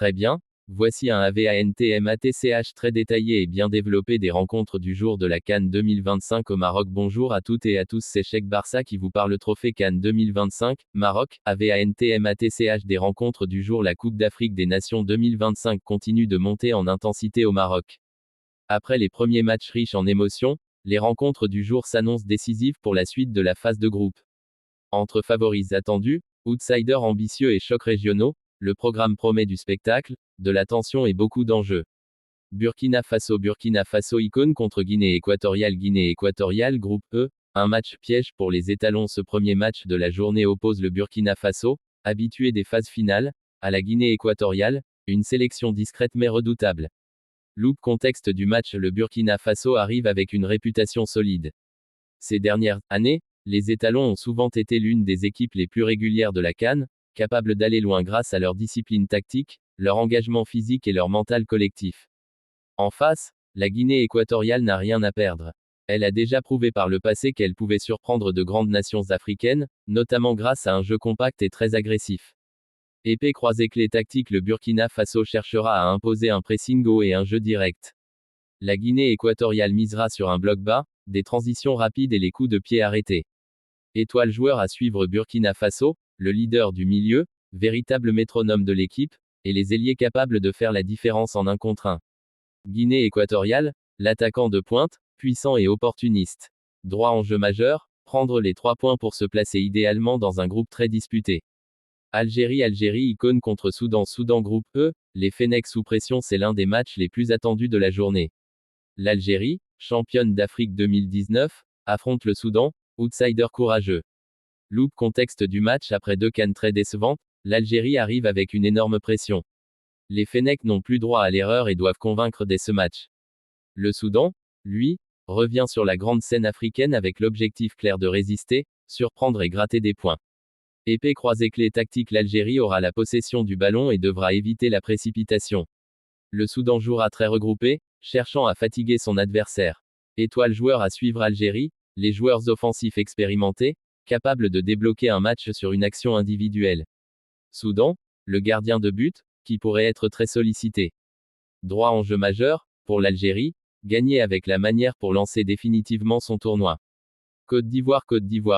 Très bien. Voici un AVANTMATCH très détaillé et bien développé des rencontres du jour de la CAN 2025 au Maroc. Bonjour à toutes et à tous, c'est Cheikh Barça qui vous parle. Trophée CAN 2025, Maroc, AVANTMATCH des rencontres du jour. La Coupe d'Afrique des Nations 2025 continue de monter en intensité au Maroc. Après les premiers matchs riches en émotions, les rencontres du jour s'annoncent décisives pour la suite de la phase de groupe. Entre favoris attendus, outsiders ambitieux et chocs régionaux, le programme promet du spectacle, de la tension et beaucoup d'enjeux. Burkina Faso icône contre Guinée équatoriale groupe E, un match piège pour les étalons. Ce premier match de la journée oppose le Burkina Faso, habitué des phases finales, à la Guinée équatoriale, une sélection discrète mais redoutable. Loop contexte du match. Le Burkina Faso arrive avec une réputation solide. Ces dernières années, les étalons ont souvent été l'une des équipes les plus régulières de la CAN, capables d'aller loin grâce à leur discipline tactique, leur engagement physique et leur mental collectif. En face, la Guinée équatoriale n'a rien à perdre. Elle a déjà prouvé par le passé qu'elle pouvait surprendre de grandes nations africaines, notamment grâce à un jeu compact et très agressif. Épée croisée clé tactique. Le Burkina Faso cherchera à imposer un pressing haut et un jeu direct. La Guinée équatoriale misera sur un bloc bas, des transitions rapides et les coups de pied arrêtés. Étoile joueur à suivre. Burkina Faso, le leader du milieu, véritable métronome de l'équipe, et les ailiers capables de faire la différence en 1 contre 1. Guinée équatoriale, l'attaquant de pointe, puissant et opportuniste. Droit en jeu majeur, prendre les 3 points pour se placer idéalement dans un groupe très disputé. Algérie icône contre Soudan groupe E, les Fennecs sous pression. C'est l'un des matchs les plus attendus de la journée. L'Algérie, championne d'Afrique 2019, affronte le Soudan, outsider courageux. Loop contexte du match. Après 2 CAN très décevantes, l'Algérie arrive avec une énorme pression. Les Fennecs n'ont plus droit à l'erreur et doivent convaincre dès ce match. Le Soudan, lui, revient sur la grande scène africaine avec l'objectif clair de résister, surprendre et gratter des points. Épée croisée clé tactique. L'Algérie aura la possession du ballon et devra éviter la précipitation. Le Soudan jouera très regroupé, cherchant à fatiguer son adversaire. Étoile joueur à suivre. Algérie, les joueurs offensifs expérimentés, capables de débloquer un match sur une action individuelle. Soudan, le gardien de but, qui pourrait être très sollicité. Droit en jeu majeur, pour l'Algérie, gagner avec la manière pour lancer définitivement son tournoi. Côte d'Ivoire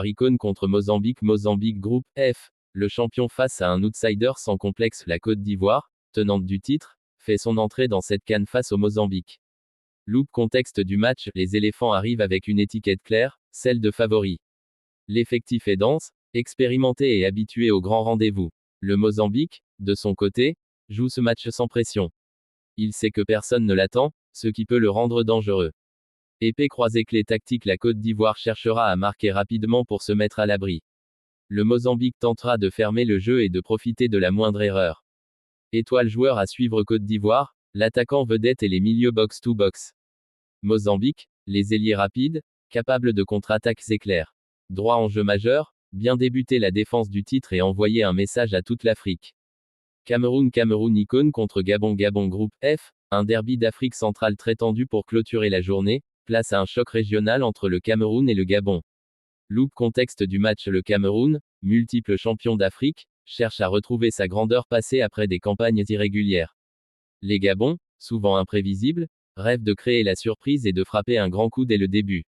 icône contre Mozambique groupe F, le champion face à un outsider sans complexe. La Côte d'Ivoire, tenante du titre, fait son entrée dans cette CAN face au Mozambique. Loop contexte du match. Les éléphants arrivent avec une étiquette claire, celle de favori. L'effectif est dense, expérimenté et habitué aux grands rendez-vous. Le Mozambique, de son côté, joue ce match sans pression. Il sait que personne ne l'attend, ce qui peut le rendre dangereux. Épée croisée clé tactique. La Côte d'Ivoire cherchera à marquer rapidement pour se mettre à l'abri. Le Mozambique tentera de fermer le jeu et de profiter de la moindre erreur. Étoile joueur à suivre. Côte d'Ivoire, l'attaquant vedette et les milieux box-to-box. Mozambique, les ailiers rapides, capables de contre-attaques éclairs. Droit en jeu majeur, bien débuter la défense du titre et envoyer un message à toute l'Afrique. Cameroun icône contre Gabon groupe F, un derby d'Afrique centrale très tendu pour clôturer la journée, place à un choc régional entre le Cameroun et le Gabon. Loop contexte du match. Le Cameroun, multiple champion d'Afrique, cherche à retrouver sa grandeur passée après des campagnes irrégulières. Les Gabons, souvent imprévisibles, rêvent de créer la surprise et de frapper un grand coup dès le début.